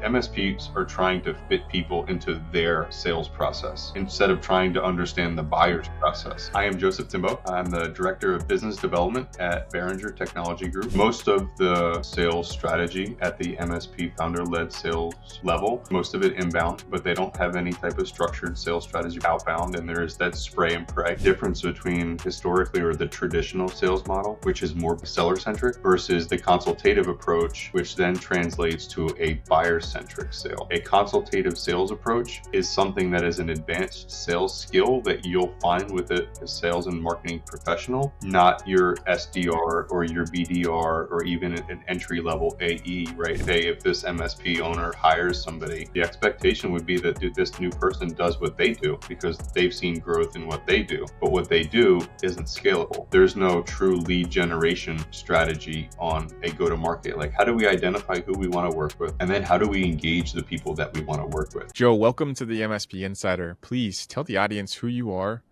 MSPs are trying to fit people into their sales process instead of trying to understand the buyer's process. I am Joseph Timbo. I'm the Director of Business Development at Behringer Technology Group. Most of the sales strategy at the MSP founder-led sales level, most of it inbound, but they don't have any type of structured sales strategy outbound, and there is that spray and pray difference between historically or the traditional sales model, which is more seller-centric, versus the consultative approach, which then translates to a buyer-centric sale. A consultative sales approach is something that is an advanced sales skill that you'll find with a sales and marketing professional, not your SDR or your BDR or even an entry-level AE, right? Hey, if this MSP owner hires somebody, the expectation would be that this new person does what they do because they've seen growth in what they do, but what they do isn't scalable. There's no true lead generation strategy on a go-to-market. Like, how do we identify who we want to work with? And then how do we engage the people that we want to work with? Joe, welcome to the MSP Insider. Please tell the audience who you are,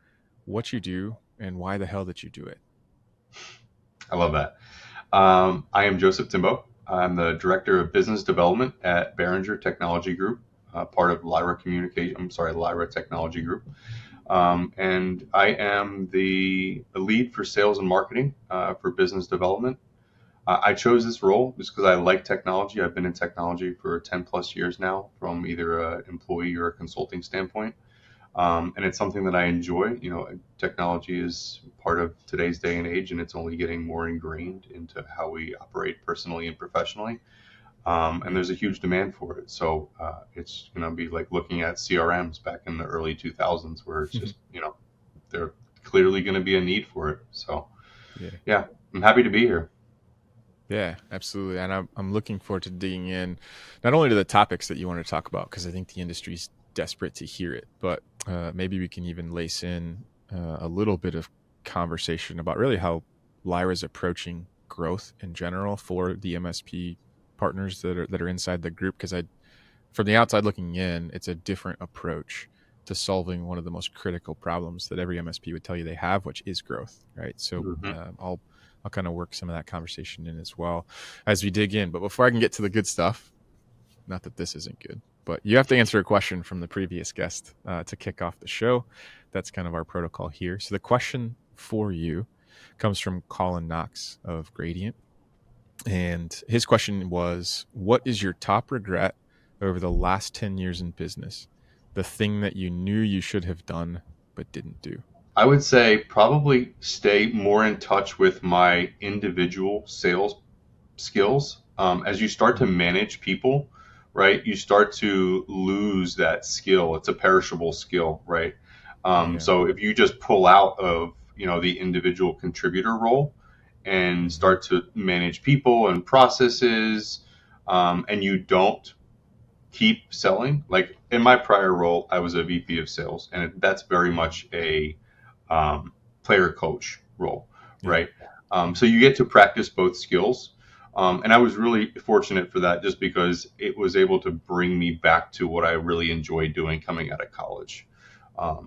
what you do, and why the hell that you do it. I love that. I am Joseph Timbo. I'm the Director of Business Development at Behringer Technology Group, part of Lyra Technology Group. And I am the lead for sales and marketing for business development. I chose this role just because I like technology. I've been in technology for 10 plus years now from either an employee or a consulting standpoint. And it's something that I enjoy. You know, technology is part of today's day and age, and it's only getting more ingrained into how we operate personally and professionally. And there's a huge demand for it. So it's going to be like looking at CRMs back in the early 2000s where it's just, there's clearly going to be a need for it. So yeah, I'm happy to be here. Yeah, absolutely. And I'm looking forward to digging in not only to the topics that you want to talk about, because I think the industry's desperate to hear it, but maybe we can even lace in a little bit of conversation about really how Lyra's approaching growth in general for the MSP partners that are inside the group. Because from the outside looking in, it's a different approach to solving one of the most critical problems that every MSP would tell you they have, which is growth, right? So I'll kind of work some of that conversation in as well as we dig in. But before I can get to the good stuff, not that this isn't good, but you have to answer a question from the previous guest to kick off the show. That's kind of our protocol here. So the question for you comes from Colin Knox of Gradient. And his question was, what is your top regret over the last 10 years in business? The thing that you knew you should have done but didn't do? I would say probably stay more in touch with my individual sales skills. As you start to manage people, right, you start to lose that skill. It's a perishable skill, right? So if you just pull out of, the individual contributor role and start to manage people and processes, and you don't keep selling, like in my prior role, I was a VP of sales, and that's very much a player coach role, right? So you get to practice both skills. And I was really fortunate for that just because it was able to bring me back to what I really enjoyed doing coming out of college,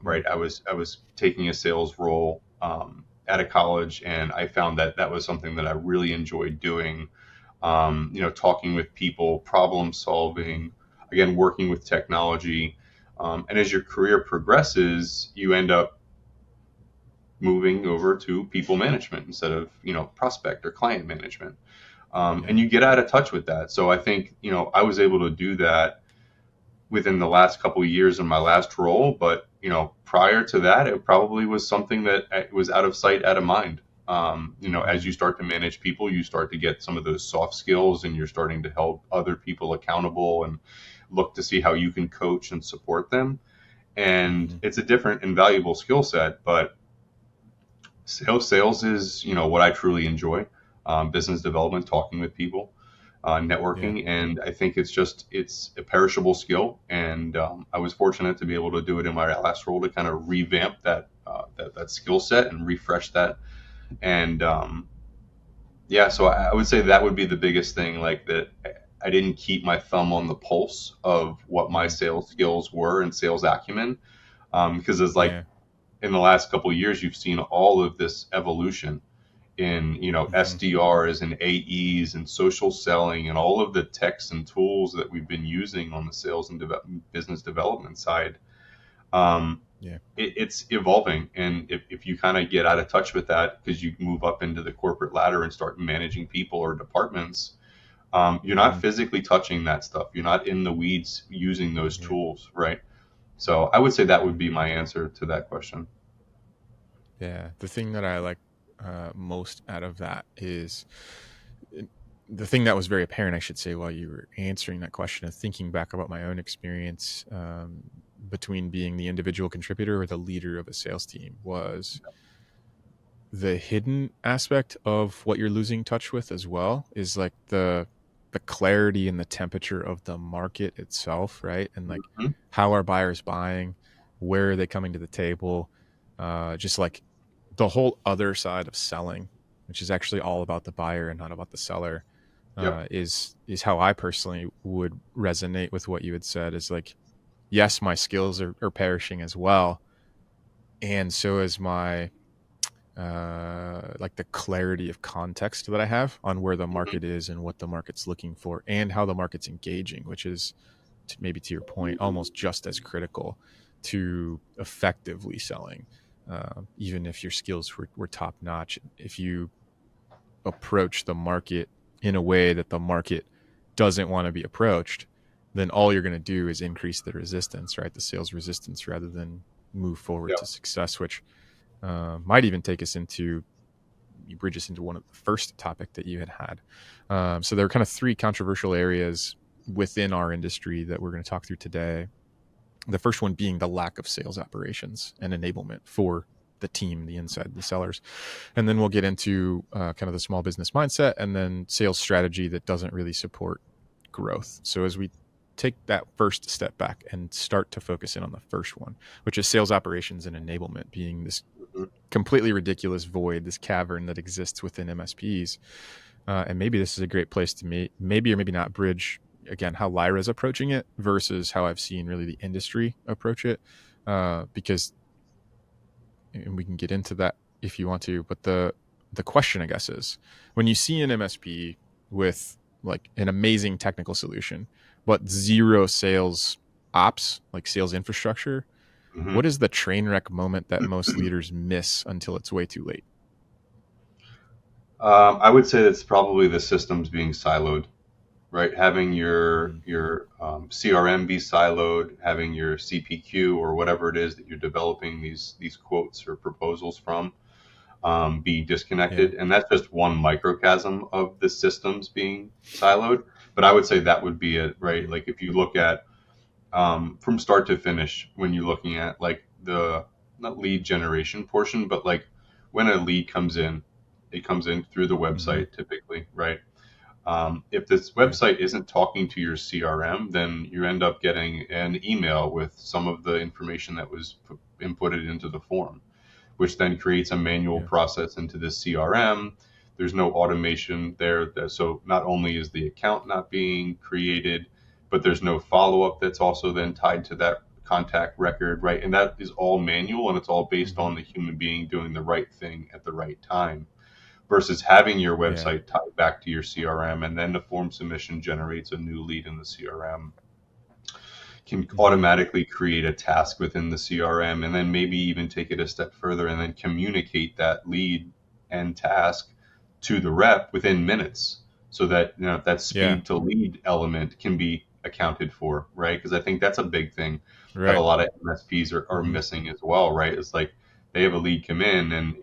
right? I was taking a sales role out of college, and I found that was something that I really enjoyed doing, talking with people, problem solving, again, working with technology. And as your career progresses, you end up moving over to people management instead of, prospect or client management. And you get out of touch with that. So I think, I was able to do that within the last couple of years in my last role. But, prior to that, it probably was something that was out of sight, out of mind. As you start to manage people, you start to get some of those soft skills, and you're starting to help other people accountable and look to see how you can coach and support them. And it's a different and valuable skill set, but sales is, what I truly enjoy. Business development, talking with people, networking. And I think it's a perishable skill. And I was fortunate to be able to do it in my last role to kind of revamp that skill set and refresh that. And so I would say that would be the biggest thing, like that I didn't keep my thumb on the pulse of what my sales skills were and sales acumen. Because it's like in the last couple of years, you've seen all of this evolution in, Hmm. SDRs and AEs and social selling and all of the techs and tools that we've been using on the sales and business development side. Um, Yeah. it's evolving. And if you kind of get out of touch with that because you move up into the corporate ladder and start managing people or departments, you're not Hmm. physically touching that stuff. You're not in the weeds using those Yeah. tools, right? So I would say that would be Hmm. my answer to that question. Yeah. The thing that I like most out of that is the thing that was very apparent, I should say, while you were answering that question and thinking back about my own experience between being the individual contributor or the leader of a sales team was the hidden aspect of what you're losing touch with as well is like the clarity and the temperature of the market itself, right? And like Mhm. how are buyers buying, where are they coming to the table, just like the whole other side of selling, which is actually all about the buyer and not about the seller, Yep. is how I personally would resonate with what you had said. Is like, yes, my skills are perishing as well, and so is my like the clarity of context that I have on where the Mhm. market is and what the market's looking for and how the market's engaging, which is maybe to your point, almost just as critical to effectively selling. Even if your skills were top notch, if you approach the market in a way that the market doesn't want to be approached, then all you're going to do is increase the resistance, right? The sales resistance rather than move forward to Yep. success, which might even take us into you bridge us into one of the first topic that you had. So there are kind of three controversial areas within our industry that we're going to talk through today. The first one being the lack of sales operations and enablement for the team, the inside, the sellers. And then we'll get into kind of the small business mindset and then sales strategy that doesn't really support growth. So as we take that first step back and start to focus in on the first one, which is sales operations and enablement being this Mhm. completely ridiculous void, this cavern that exists within MSPs. And maybe this is a great place to maybe or maybe not bridge again how Lyra's approaching it versus how I've seen really the industry approach it. Because, and we can get into that if you want to, but the question I guess is when you see an MSP with like an amazing technical solution, but zero sales ops, like sales infrastructure, what Mhm. is the train wreck moment that most leaders miss until it's way too late? I would say that's probably the systems being siloed, right? Having your Mm, CRM be siloed, having your CPQ or whatever it is that you're developing these quotes or proposals from be yeah. disconnected, and that's just one microcosm of the systems being siloed. But I would say that would be it, right? Hmm. Like if you look at from start to finish, when you're looking at like the not lead generation portion, but like when a lead comes in, it comes in through the Hmm. website typically, right? If this Yeah. website isn't talking to your CRM, then you end up getting an email with some of the information that was inputted into the form, which then creates a manual Yeah. process into the CRM. There's no automation there. So not only is the account not being created, but there's no follow up that's also then tied to that contact record, right? And that is all manual and it's all based Hmm. on the human being doing the right thing at the right time versus having your Yeah. website tied back to your CRM and then the form submission generates a new lead in the CRM, can Hmm. automatically create a task within the CRM and then maybe even take it a step further and then communicate that lead and task to the rep within minutes so that that Yeah. speed to lead element can be accounted for, right? Because I think that's a big thing that a Right. lot of MSPs are Hmm. missing as well, right? It's like they have a lead come in and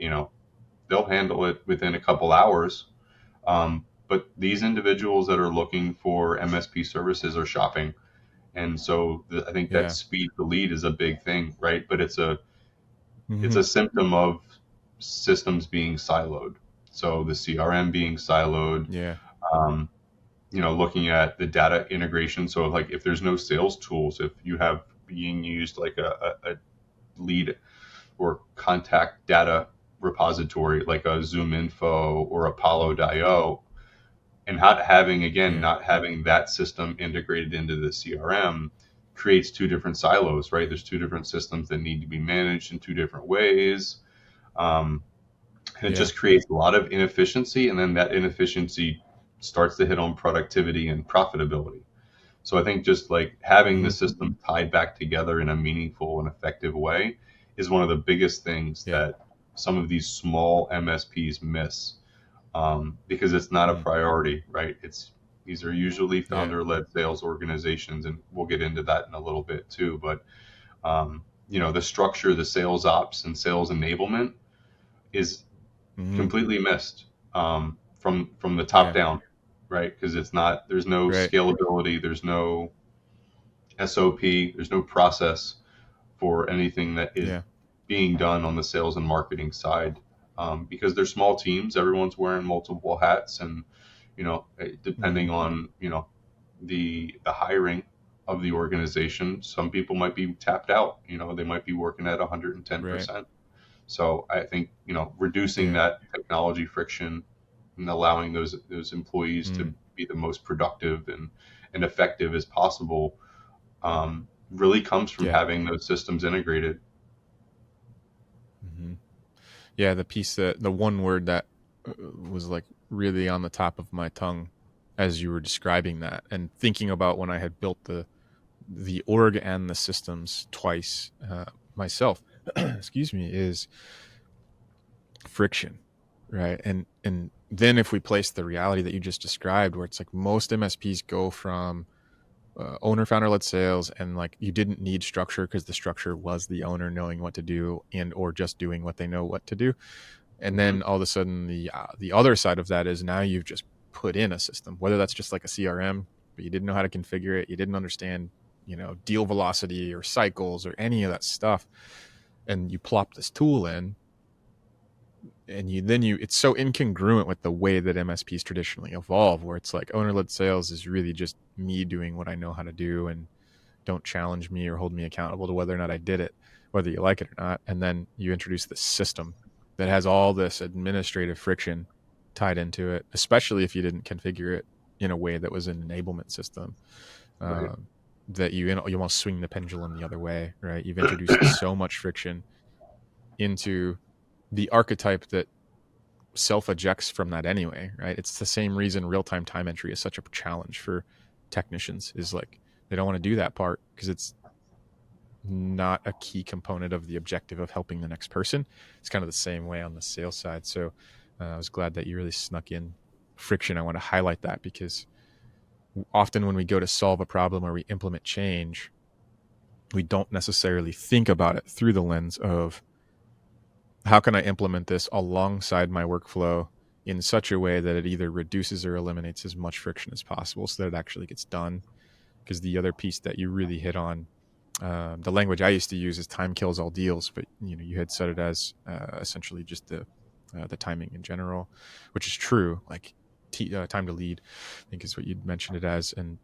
they'll handle it within a couple hours. But these individuals that are looking for MSP services are shopping, and so I think that Yeah. speed to lead is a big thing, right? But it's Hmm. a symptom of systems being siloed. So the CRM being siloed, Yeah. um, looking at the data integration. So like if there's no sales tools, if you have being used like a lead or contact data repository like a Zoom Info or Apollo.io, and Yeah. not having that system integrated into the CRM creates two different silos, right? There's two different systems that need to be managed in two different ways. Um, And it Yeah. just creates a lot of inefficiency, and then that inefficiency starts to hit on productivity and profitability. So I think just like having the Hmm. system tied back together in a meaningful and effective way is one of the biggest things Yeah. that some of these small MSPs miss, because it's not a Mm. priority, right? It's these are usually Yeah. founder-led sales organizations, and we'll get into that in a little bit too. But the structure, the sales ops and sales enablement is Hmm. completely missed, from the top Yeah. down, right? Because it's not there's no Right. scalability, there's no SOP, there's no process for anything that is Yeah. being done on the sales and marketing side, because they're small teams. Everyone's wearing multiple hats, and Hmm. depending on the hiring of the organization, some people might be tapped out. They might be working at Right. 110%. So I think reducing Yeah. that technology friction and allowing those employees to Mm. be the most productive and effective as possible, really comes from Yeah. having those systems integrated. Hmm. Yeah. The one word that was like really on the top of my tongue as you were describing that, and thinking about when I had built the org and the systems twice myself, excuse me, is friction, right? And then if we place the reality that you just described, where it's like most MSPs go from owner founder led sales, and like you didn't need structure because the structure was the owner knowing what to do and or just doing what they know what to do. And Hmm. then all of a sudden the other side of that is now you've just put in a system, whether that's just like a CRM, but you didn't know how to configure it, you didn't understand deal velocity or cycles or any of that stuff, and you plop this tool in, and it's so incongruent with the way that MSPs traditionally evolve, where it's like owner-led sales is really just me doing what I know how to do, and don't challenge me or hold me accountable to whether or not I did it, whether you like it or not. And then you introduce this system that has all this administrative friction tied into it, especially if you didn't configure it in a way that was an enablement system, Right. um, that you almost swing the pendulum the other way, right? You've introduced so much friction into the archetype that self ejects from that anyway, right? It's the same reason real time entry is such a challenge for technicians, is like they don't want to do that part because it's not a key component of the objective of helping the next person. It's kind of the same way on the sales side. So I was glad that you really snuck in friction. I want to highlight that because often when we go to solve a problem or we implement change, we don't necessarily think about it through the lens of how can I implement this alongside my workflow in such a way that it either reduces or eliminates as much friction as possible so that it actually gets done. Because the other piece that you really hit on, the language I used to use is time kills all deals, but you had said it as essentially just the timing in general, which is true. Like time to lead, I think is what you'd mentioned it as, and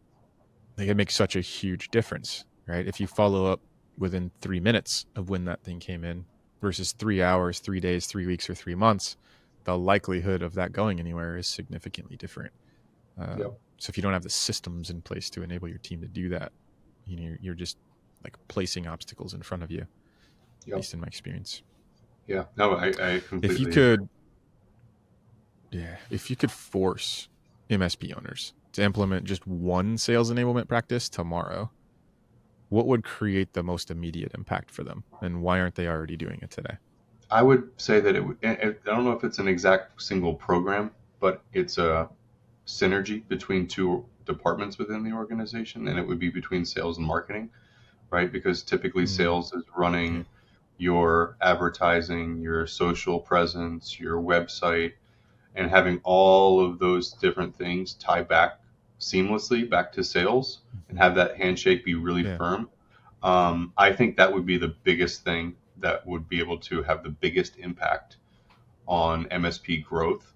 they can make such a huge difference, right? If you follow up within 3 minutes of when that thing came in versus 3 hours, 3 days, 3 weeks, or 3 months, the likelihood of that going anywhere is significantly different. Yep. So if you don't have the systems in place to enable your team to do that, you're just like placing obstacles in front of you, at Yep. least in my experience. Yeah. No, I If you completely agree. could, yeah, if you could force MSP owners to implement just one sales enablement practice tomorrow, what would create the most immediate impact for them, and why aren't they already doing it today? I would say that it would. I don't know if it's an exact single program, but it's a synergy between two departments within the organization, and it would be between sales and marketing, right? Because typically Mm, sales is yeah, running your advertising, your social presence, your website, and having all of those different things tie back seamlessly back to sales and hmm, have that handshake be really yeah, firm. I think that would be the biggest thing that would be able to have the biggest impact on MSP growth.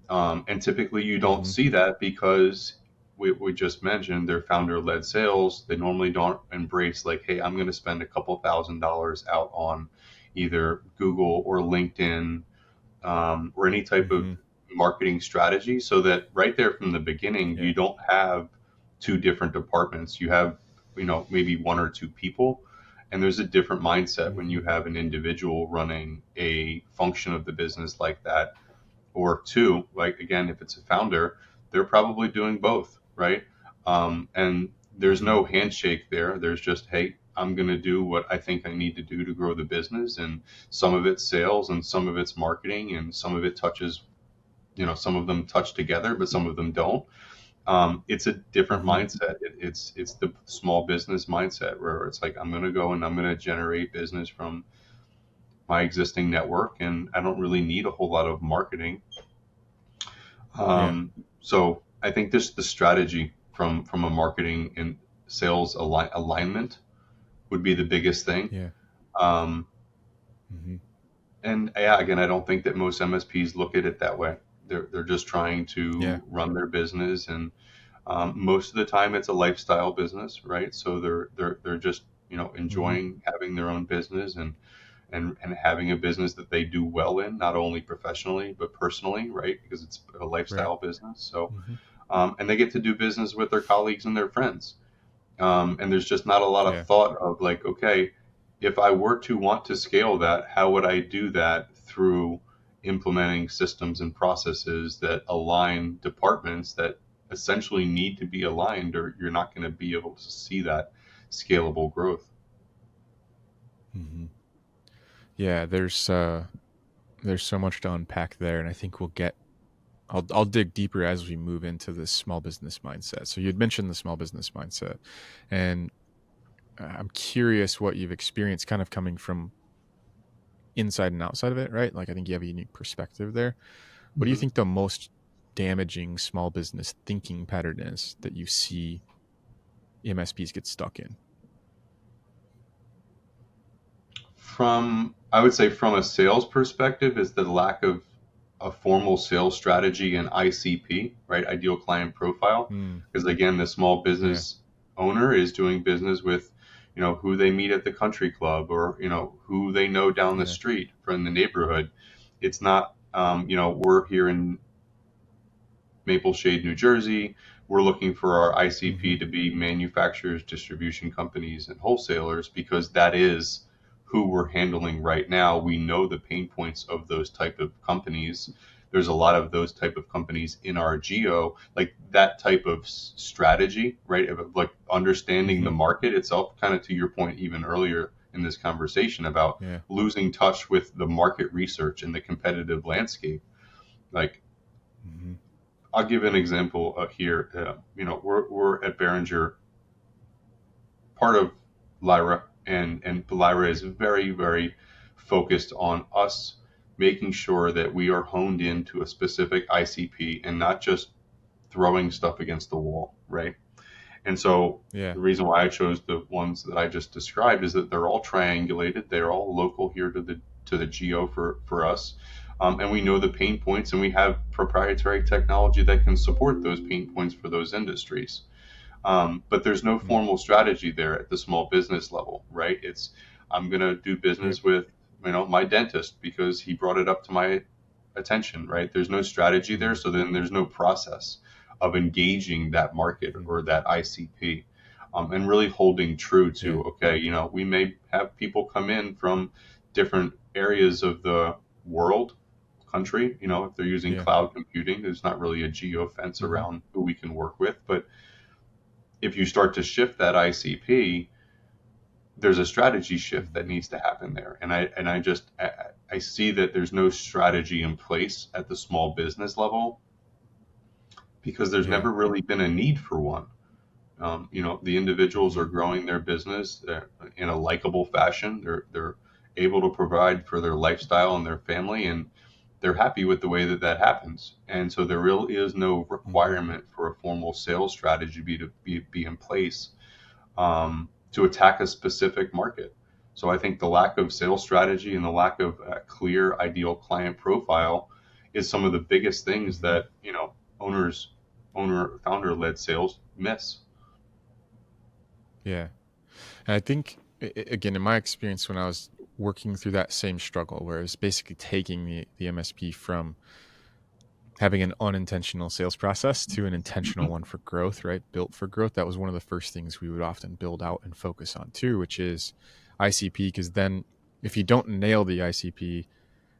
And typically you don't hmm, see that because we just mentioned they're founder led sales. They normally don't embrace like, hey, I'm going to spend a couple $1,000s out on either Google or LinkedIn, or any type of hmm, marketing strategy, so that right there from the beginning, yeah, you don't have two different departments. You have, maybe one or two people, And there's a different mindset when you Mm-hmm. have an individual running a function of the business like that, or two, like again, if it's a founder, they're probably doing both, right? And there's Mm-hmm. no handshake there. There's just, hey, I'm going to do what I think I need to do to grow the business. And some of it's sales and some of it's marketing and some of it touches, some of them touch together, but some of them don't. It's a different Mm-hmm. mindset. It's the small business mindset where it's like, I'm going to go and I'm going to generate business from my existing network. And I don't really need a whole lot of marketing. Yeah. So I think this the strategy from a marketing and sales alignment would be the biggest thing. Yeah. Um, Mm-hmm. and yeah, again, I don't think that most MSPs look at it that way. They're just trying Yeah. to run their business, and most of the time it's a lifestyle business, right? So they're just Mm-hmm. enjoying having their own business and having a business that they do well in, not only professionally but personally, right? Because it's a Right. lifestyle business. So Mm-hmm. and they get to do business with their colleagues and their friends. And there's just not a lot of Yeah. thought of like, okay, if I were to want to scale that, how would I do that through implementing systems and processes that align departments that essentially need to be aligned, or you're not going to be able to see that scalable growth. Mm-hmm. Yeah. There's so much to unpack there, and I think I'll dig deeper as we move into this small business mindset. So you'd mentioned the small business mindset, and I'm curious what you've experienced kind of coming from inside and outside of it, right? Like I think you have a unique perspective there. What do you Mhm. think the most damaging small business thinking pattern is that you see MSPs get stuck in? I would say from a sales perspective, is the lack of a formal sales strategy and ICP, right? Ideal client profile. Mm, Because again, the small yeah, business owner is doing business with, who they meet at the country club, or, who they know down the yeah, street from the neighborhood. It's not, we're here in Maple Shade, New Jersey. We're looking for our mm-hmm, ICP to be manufacturers, distribution companies, and wholesalers, because that is who we're handling right now. We know the pain points of those type of companies. There's a lot of those type of companies in our geo, like that type of strategy, right? Of like understanding the mm-hmm, market itself, kind of to your point even earlier in this conversation about yeah, losing touch with the market research and the competitive landscape. Like, mm-hmm, I'll give an example here. We're at Behringer, part of Lyra, and Lyra is very, very focused on us making sure that we are honed into a specific ICP and not just throwing stuff against the wall, right? And so yeah, the reason why I chose the ones that I just described is that they're all triangulated. They're all local here to the geo for us. And we know the pain points, and we have proprietary technology that can support those pain points for those industries. But there's no mm, formal strategy there at the small business level, right? It's, I'm going to do yep, business with, my dentist because he brought it up to my attention, right? There's no strategy there, mm-hmm, so then there's no process of engaging that market mm, or that ICP, and really holding true yeah, to, okay, we may have people come in from different areas of the world, country, if they're using yeah, cloud computing, there's not really a geo fence mm-hmm, around who we can work with. But if you start to shift that ICP, there's a strategy shift that mm-hmm, needs to happen there. And I see that there's no strategy in place at the small business level because there's yeah, never really been a need for one. The individuals mm-hmm, are growing their business in a likable fashion. They're able to provide for their lifestyle and their family, and they're happy with the way that that happens. And so there really is no mm-hmm, requirement for a formal sales strategy be in place, to attack a specific market. So I think the lack of sales strategy and the lack of a clear ideal client profile is some of the biggest things mm-hmm, that owners, founder led sales miss. yeah. And I think again, in my experience, when I was working through that same struggle, where it was basically taking the MSP from having an unintentional sales process to an intentional one for growth, right? Built for growth. That was one of the first things we would often build out and focus on too, which is ICP, because then if you don't nail the ICP,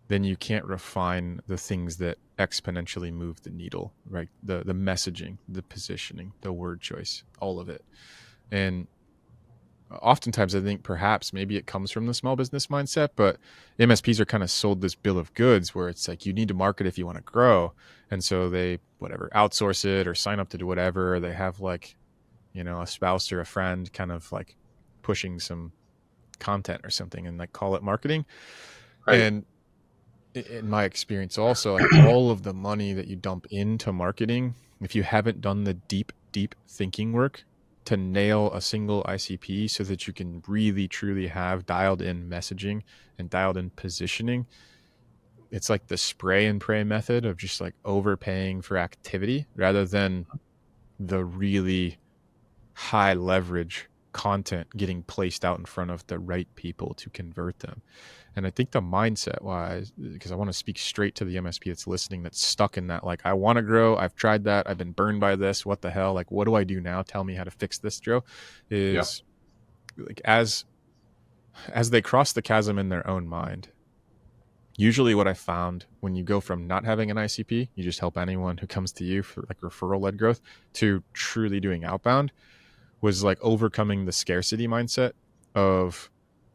then you can't refine the things that exponentially move the needle, right? The messaging, the positioning, the word choice, all of it. And oftentimes I think perhaps maybe it comes from the small business mindset, but MSPs are kind of sold this bill of goods where it's like, you need to market if you want to grow. And so they, whatever, outsource it or sign up to do whatever. Or they have like, a spouse or a friend kind of like pushing some content or something and like call it marketing. Right. And in my experience also, like all of the money that you dump into marketing, if you haven't done the deep thinking work to nail a single ICP so that you can really truly have dialed in messaging and dialed in positioning, it's like the spray and pray method of just like overpaying for activity rather than the really high leverage content getting placed out in front of the right people to convert them. And I think the mindset wise, because I want to speak straight to the MSP that's listening, that's stuck in that, like, I want to grow. I've tried that. I've been burned by this. What the hell? Like, what do I do now? Tell me how to fix this, Joe. Yeah. Is like, as they cross the chasm in their own mind, usually what I found when you go from not having an ICP, you just help anyone who comes to you for like referral led growth, to truly doing outbound, was like overcoming the scarcity mindset of,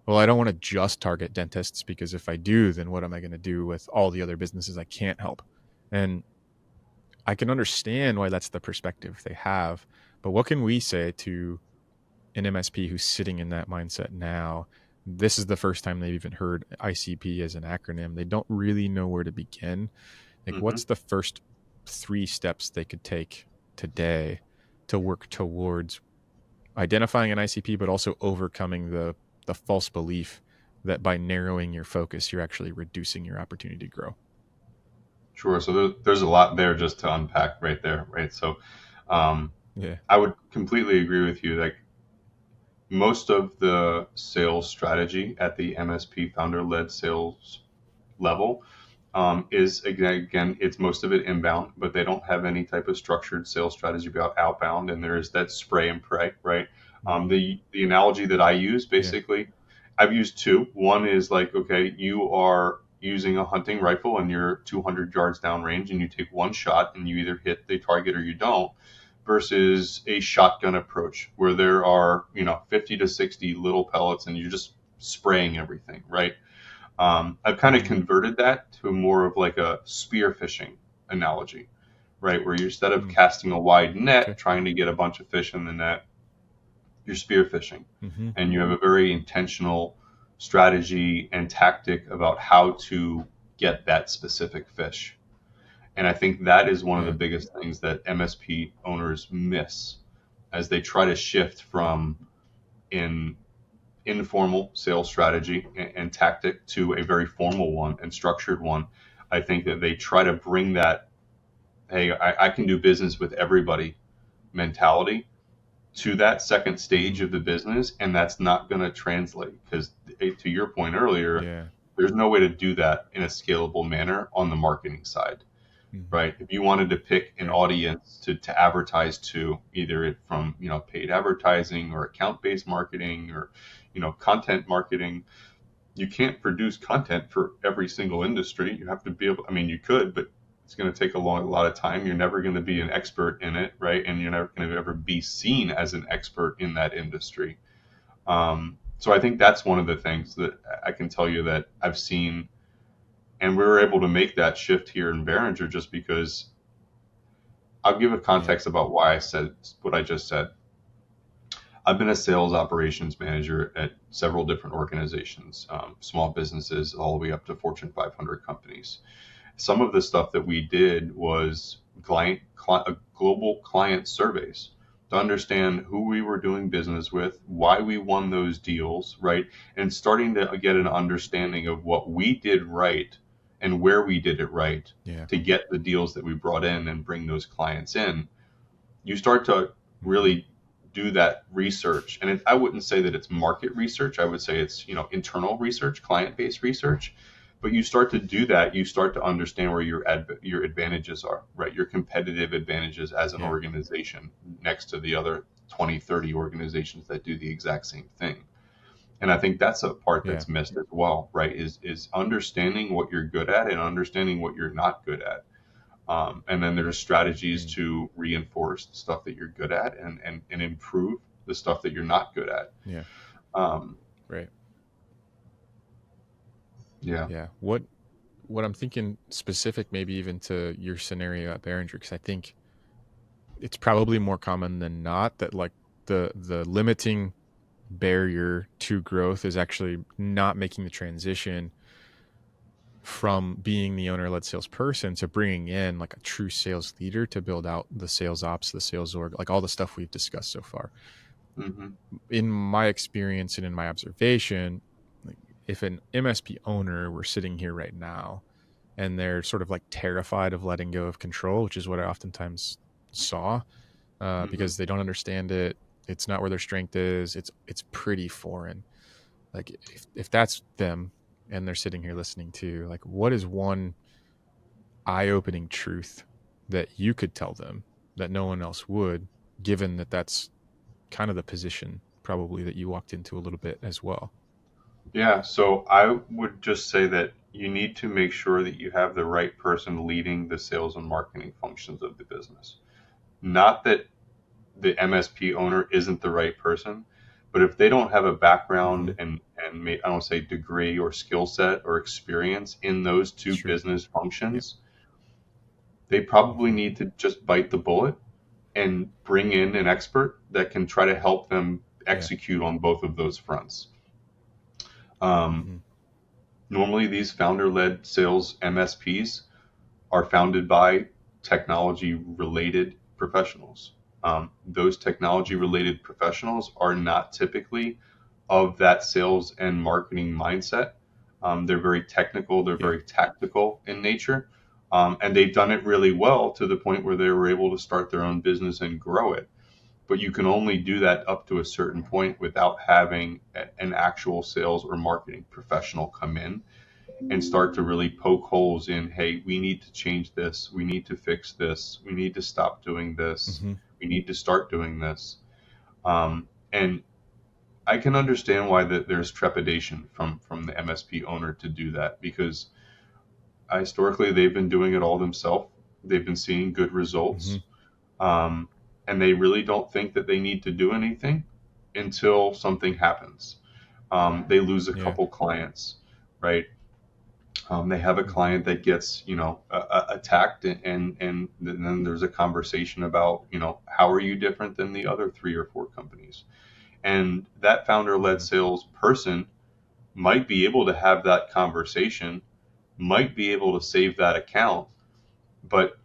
well, I don't want to just target dentists, because if I do, then what am I going to do with all the other businesses I can't help? And I can understand why that's the perspective they have. But what can we say to an MSP who's sitting in that mindset now? This is the first time they've even heard ICP as an acronym. They don't really know where to begin. Like, Hmm. what's the first 3 steps they could take today to work towards identifying an ICP, but also overcoming the false belief that by narrowing your focus, you're actually reducing your opportunity to grow? Sure. So there's a lot there just to unpack right there, right? So um, Yeah. I would completely agree with you. Like most of the sales strategy at the MSP founder-led sales level is again, it's most of it inbound, but they don't have any type of structured sales strategy about outbound, and there is that spray and pray, right? Mm-hmm. The analogy that I use, Yeah. basically, I've used two. One is like, okay, you are using a hunting rifle and you're 200 yards downrange, and you take one shot and you either hit the target or you don't, versus a shotgun approach where there are 50 to 60 little pellets and you're just spraying everything, right? I've kind of Mm-hmm. converted that to more of like a spear fishing analogy, right? Where you, instead of Mm. casting a wide net Okay. trying to get a bunch of fish in the net, you're spear fishing, Mm-hmm. and you have a very intentional strategy and tactic about how to get that specific fish. And I think that is one of the Yeah. biggest things that MSP owners miss as they try to shift from an informal sales strategy and tactic to a very formal one and structured one. I think that they try to bring that, hey, I can do business with everybody mentality to that second Mm-hmm. stage of the business, and that's not going to translate because, to your point earlier, Yeah. there's no way to do that in a scalable manner on the marketing side, Mm-hmm. right? If you wanted to pick an Right. audience to advertise to, either from paid advertising or account-based marketing or content marketing, you can't produce content for every single industry. You have to be able, I mean, you could, but it's going to take a lot of time. You're never going to be an expert in it, right? And you're never going to ever be seen as an expert in that industry. So I think that's one of the things that I can tell you that I've seen, and we were able to make that shift here in Behringer just because I'll give a Yeah. context about why I said what I just said. I've been a sales operations manager at several different organizations, small businesses, all the way up to Fortune 500 companies. Some of the stuff that we did was global client surveys to understand who we were doing business with, why we won those deals, right? And starting to get an understanding of what we did right and where we did it right Yeah. to get the deals that we brought in and bring those clients in. You start to Mm-hmm. really do that research, and I wouldn't say that it's market research. I would say it's internal research, client-based research. But you start to do that, you start to understand where your advantages are, right? Your competitive advantages as an Yeah. organization next to the other 20, 30 organizations that do the exact same thing. And I think that's a part Yeah. that's missed as well, right? Is understanding what you're good at and understanding what you're not good at. And then there's strategies Mm. to reinforce the stuff that you're good at and improve the stuff that you're not good at. Yeah. Um, Right. yeah. Yeah. What I'm thinking specific, maybe even to your scenario at Behringer, because I think it's probably more common than not that like the limiting barrier to growth is actually not making the transition from being the owner-led salesperson to bringing in like a true sales leader to build out the sales ops, the sales org, like all the stuff we've discussed so far. Hmm. In my experience and in my observation, like if an MSP owner were sitting here right now and they're sort of like terrified of letting go of control, which is what I oftentimes saw, Hmm. because they don't understand it. It's not where their strength is. It's pretty foreign. Like if that's them and they're sitting here listening to, like, what is one eye-opening truth that you could tell them that no one else would, given that that's kind of the position probably that you walked into a little bit as well? Yeah. So I would just say that you need to make sure that you have the right person leading the sales and marketing functions of the business. Not that the MSP owner isn't the right person, but if they don't have a background Mm-hmm. I don't say degree or skill set or experience in those two Sure. business Yeah. functions, they probably Mm-hmm. need to just bite the bullet and bring in an expert that can try to help them Yeah. execute on both of those fronts. Um, Mm-hmm. Normally, these founder-led sales MSPs are founded by technology related professionals. Those technology Mm-hmm. related professionals are not typically of that sales and marketing mindset. They're very technical, they're Yeah. very tactical in nature, and they've done it really well to the point where they were able to start their own business and grow it. But you can only do that up to a certain point without having an actual sales or marketing professional come in and start to really poke holes in, hey, we need to change this, we need to fix this, we need to stop doing this, Mm-hmm. we need to start doing this. And I can understand why there's trepidation from the MSP owner to do that, because historically they've been doing it all themselves. They've been seeing good Mm-hmm. results, um, and they really don't think that they need to do anything until something happens. They lose a Yeah. couple clients, right? They have a Mm-hmm. client that gets, attacked, and then there's a conversation about, how are you different than the other three or four companies? And that founder-led Mm-hmm. sales person might be able to have that conversation, might be able to save that account, but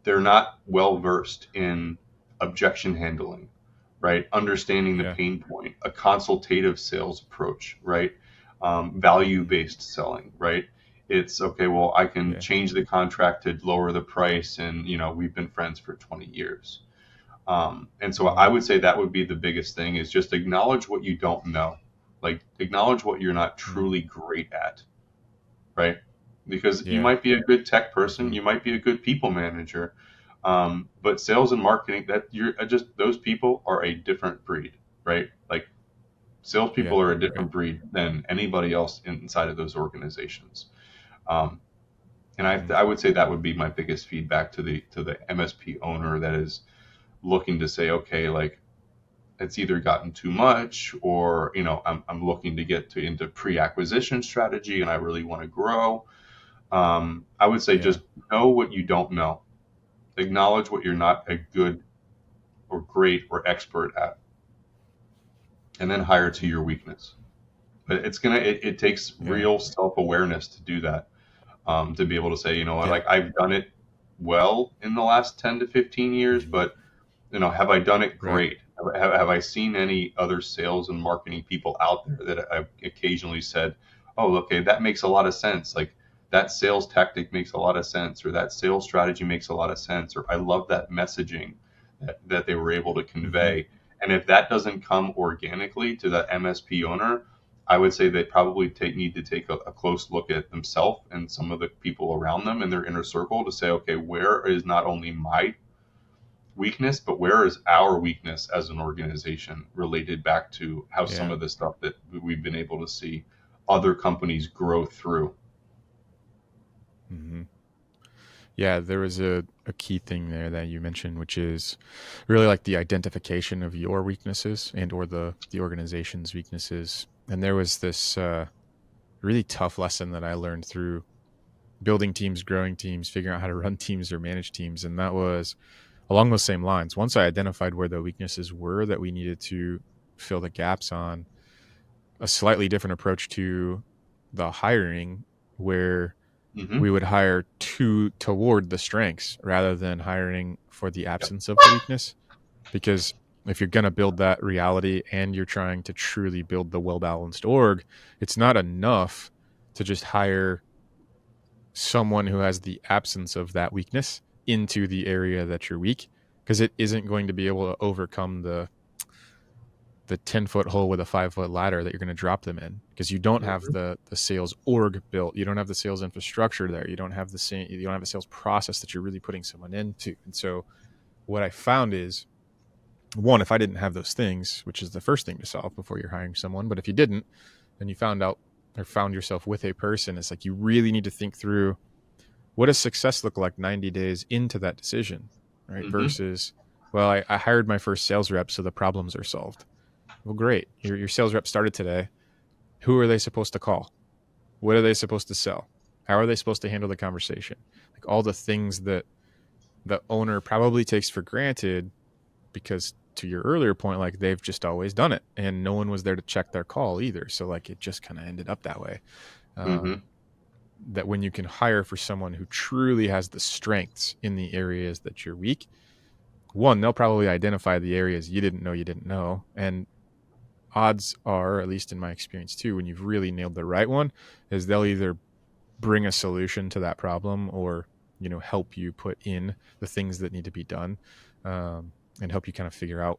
they're not well versed in objection handling, right? Understanding the Yeah. pain point, a consultative sales approach, right? Value Mm-hmm. based selling, right? It's okay, well, I can Yeah. change the contract to lower the price, and we've been friends for 20 years. And so Mm-hmm. I would say that would be the biggest thing, is just acknowledge what you don't know. Like, acknowledge what you're not Mm-hmm. truly great at, right? Because you Yeah. might be a good tech person, Mm-hmm. you might be a good people manager, but sales and marketing, that you're just, those people are a different breed, right? Like, Yeah. salespeople are a Right. different breed than anybody else inside of those organizations. Um, and Mm-hmm. I would say that would be my biggest feedback to the MSP owner that is looking to say, okay, like, it's either gotten too much, or I'm looking to get into pre-acquisition strategy and I really want to grow. I would say Yeah. just know what you don't know. Acknowledge what you're not a good or great or expert at, and then hire to Mm-hmm. your weakness. But it takes Yeah. real self awareness to do that. To be able to say, Yeah. like, I've done it well in the last 10 to 15 years, Mm-hmm. but have I done it Right. great? Have I seen any other sales and marketing people out there that I've occasionally said, oh, okay, that makes a lot of sense. Like, that sales tactic makes a lot of sense, or that sales strategy makes a lot of sense, or I love that messaging that they were able to Mm-hmm. convey. And if that doesn't come organically to that MSP owner, I would say they probably need to take a close look at themselves and some of the people around them in their inner circle to say, okay, where is not only my weakness, but where is our weakness as an organization related back to how some Yeah. of the stuff that we've been able to see other companies grow through. Hmm. Yeah, there was a key thing there that you mentioned, which is really like the identification of your weaknesses and or the organization's weaknesses. And there was this really tough lesson that I learned through building teams, growing teams, figuring out how to run teams or manage teams. And that was along those same lines. Once I identified where the weaknesses were that we needed to fill the gaps on, a slightly different approach to the hiring where Mm-hmm. we would hire toward the strengths rather than hiring for the Yep. absence of the weakness. Because if you're going to build that reality and you're trying to truly build the well balanced org, it's not enough to just hire someone who has the absence of that weakness into the area that you're weak, because it isn't going to be able to overcome the 10-foot hole with a 5-foot ladder that you're going to drop them in, because you don't have Mm-hmm. the sales org built, you don't have the sales infrastructure there, you don't have a sales process that you're really putting someone into. And so what I found is, one, if I didn't have those things, which is the first thing to solve before you're hiring someone, but if you didn't, and you found out or found yourself with a person, it's like you really need to think through, what does success look like 90 days into that decision, right? Mm-hmm. Versus, well, I hired my first sales rep, so the problems are solved. Well, great. Your sales rep started today. Who are they supposed to call? What are they supposed to sell? How are they supposed to handle the conversation? Like all the things that the owner probably takes for granted because, to your earlier point, like they've just always done it and no one was there to check their call either. So like it just kind of ended up that way. Mm-hmm. That when you can hire for someone who truly has the strengths in the areas that you're weak, one, they'll probably identify the areas you didn't know. And odds are, at least in my experience too, when you've really nailed the right one, is they'll either bring a solution to that problem or, help you put in the things that need to be done, and help you kind of figure out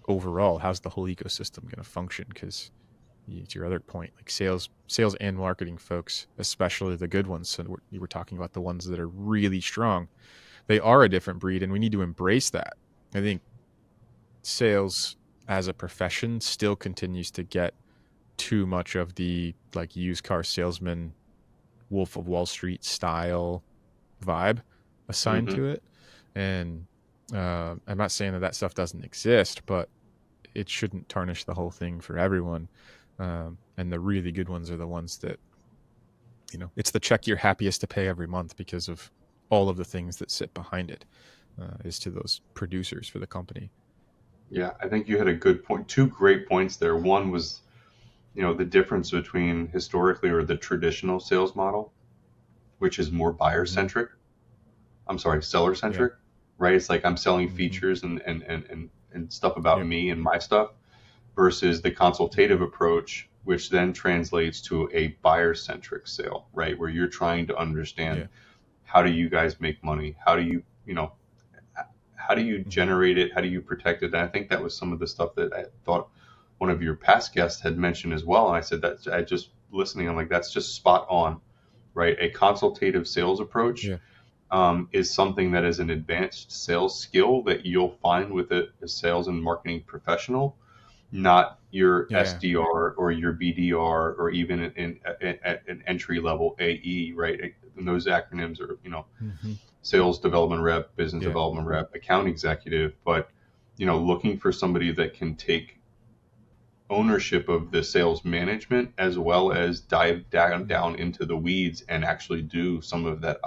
overall how's the whole ecosystem going to function. Because to your other point, like sales and marketing folks, especially the good ones, so you were talking about the ones that are really strong, they are a different breed and we need to embrace that. I think sales as a profession still continues to get too much of the like used car salesman, Wolf of Wall Street style vibe assigned Mm-hmm. to it. And I'm not saying that stuff doesn't exist, but it shouldn't tarnish the whole thing for everyone. And the really good ones are the ones that, it's the check you're happiest to pay every month because of all of the things that sit behind it, is to those producers for the company. Yeah, I think you had a good point. Two great points there. One was, the difference between historically or the traditional sales model, which is more buyer Mm-hmm. centric. I'm sorry, seller Yeah. centric, right? It's like I'm selling Mm-hmm. features and stuff about Yep. me and my stuff versus the Mm-hmm. consultative approach, which then translates to a buyer centric sale, right? Where you're trying to understand, Yeah. how do you guys make money? How do you Mm-hmm. generate it? How do you protect it? And I think that was some of the stuff that I thought one of your past guests had mentioned as well. And I said that I just listening, I'm like, that's just spot on, right? A consultative sales approach Yeah. is something that is an advanced sales skill that you'll find with a sales and marketing professional, not your Yeah. SDR or your BDR or even an entry level AE, right? And those acronyms are, Mm-hmm. sales development rep, business Yeah. development rep, account executive, but looking for somebody that can take ownership of the sales management as well as dive down into the weeds and actually do some of that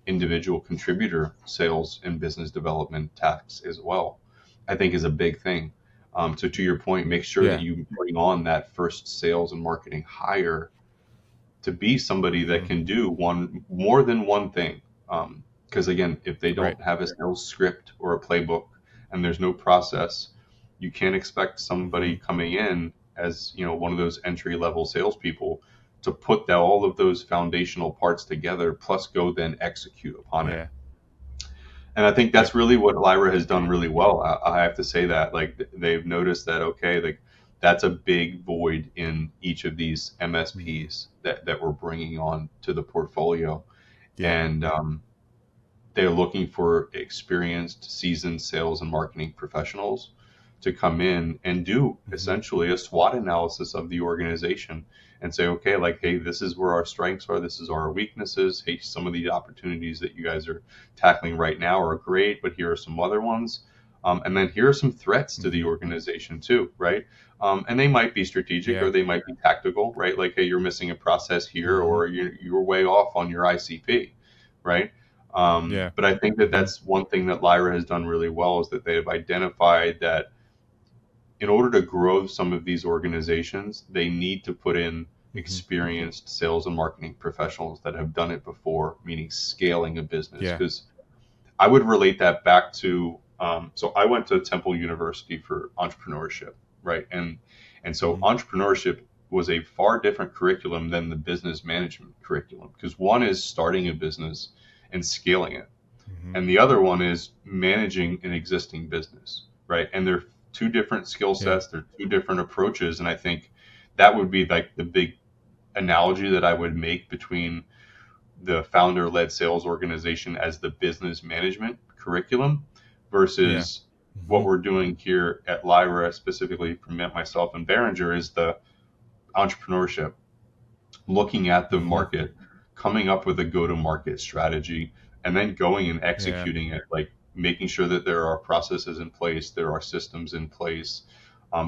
individual contributor sales and business development tasks as well, I think is a big thing. So to your point, make sure that Yeah. you bring on that first sales and marketing hire to be somebody that Mm-hmm. can do more than one thing. Because again, if they Right. don't have a sales script or a playbook and there's no process, you can't expect Mm-hmm. somebody coming in as one of those entry level salespeople to put all of those foundational parts together, plus go then execute upon it. Yeah. And I think Yep. that's really what Lyra has done Agreed. really well. I have to say that, like, they've noticed that, okay, like that's a big void in each of these Mm-hmm. MSPs that we're bringing on to the portfolio. Yeah. And they're looking for experienced, seasoned sales and marketing professionals to come in and do essentially a SWOT analysis of the organization and say, okay, like, hey, this is where our strengths are, this is our weaknesses. Hey, some of the opportunities that you guys are tackling right now are great, but here are some other ones. And then here are some threats to the organization too, right? And they might be strategic or they might be tactical, right? Like, hey, you're missing a process here, or you're way off on your ICP, right? But I think that that's one thing that Lyra has done really well, is that they have identified that in order to grow some of these organizations, they need to put in experienced sales and marketing professionals that have done it before, meaning scaling a business. Because I would relate that back to, so I went to Temple University for entrepreneurship, right? And so entrepreneurship was a far different curriculum than the business management curriculum, because one is starting a business and scaling it. And the other one is managing an existing business, right? And they're two different skill sets, they're two different approaches. And I think that would be like the big analogy that I would make between the founder-led sales organization as the business management curriculum versus what we're doing here at Lyra, specifically for myself and Behringer, is the entrepreneurship, looking at the market, coming up with a go-to-market strategy, and then going and executing it, like making sure that there are processes in place, there are systems in place,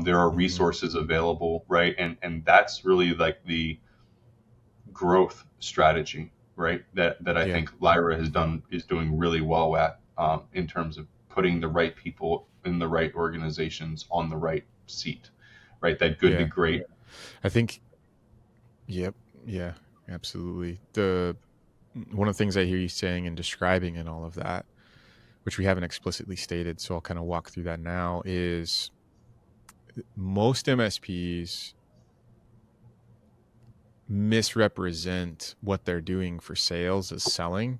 there are resources available, right? And that's really like the growth strategy, right? That I think Lyra is doing really well at, in terms of putting the right people in the right organizations on the right seat, right? That good to great. I think, yeah, absolutely. One of the things I hear you saying and describing and all of that, which we haven't explicitly stated, so I'll kind of walk through that now, is most MSPs misrepresent what they're doing for sales as selling.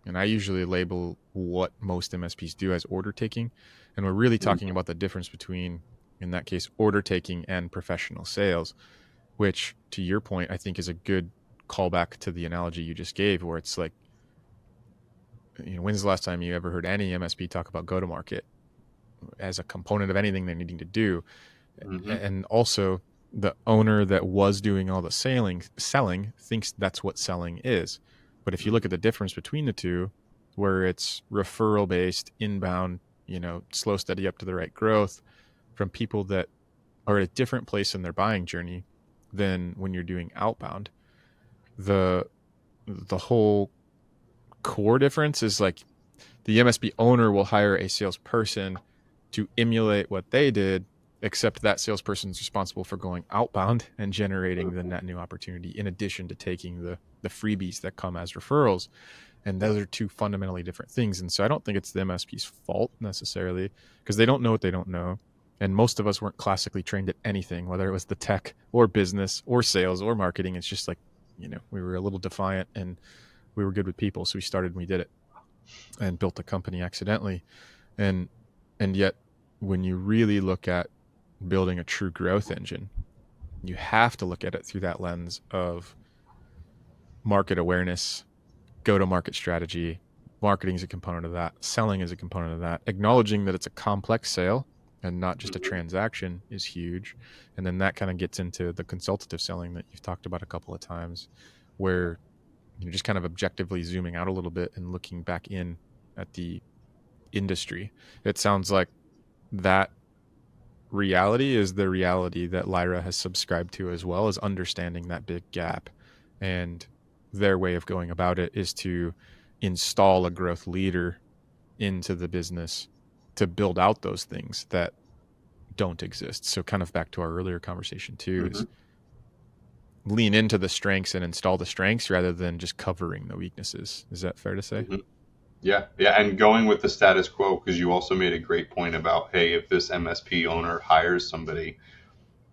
And I usually label what most MSPs do as order taking. And we're really talking about the difference between, in that case, order taking and professional sales, which, to your point, I think is a good callback to the analogy you just gave, where it's like, when's the last time you ever heard any MSP talk about go-to-market as a component of anything they're needing to do? And also, the owner that was doing all the selling thinks that's what selling is. But if you look at the difference between the two, where it's referral based, inbound, slow, steady up to the right growth from people that are at a different place in their buying journey than when you're doing outbound, the whole core difference is like the MSP owner will hire a salesperson to emulate what they did, except that salesperson is responsible for going outbound and generating the net new opportunity, in addition to taking the freebies that come as referrals. And those are two fundamentally different things. And so I don't think it's the MSP's fault necessarily, because they don't know what they don't know. And most of us weren't classically trained at anything, whether it was the tech or business or sales or marketing. It's just like, we were a little defiant and we were good with people. So we started and we did it and built a company accidentally. And yet when you really look at building a true growth engine, you have to look at it through that lens of market awareness, go-to-market strategy. Marketing is a component of that. Selling is a component of that. Acknowledging that it's a complex sale and not just a transaction is huge. And then that kind of gets into the consultative selling that you've talked about a couple of times, where you're just kind of objectively zooming out a little bit and looking back in at the industry. It sounds like that reality is the reality that Lyra has subscribed to, as well as understanding that big gap. And their way of going about it is to install a growth leader into the business to build out those things that don't exist. So kind of back to our earlier conversation too, is lean into the strengths and install the strengths rather than just covering the weaknesses. Is that fair to say? Yeah. And going with the status quo, because you also made a great point about, hey, if this MSP owner hires somebody,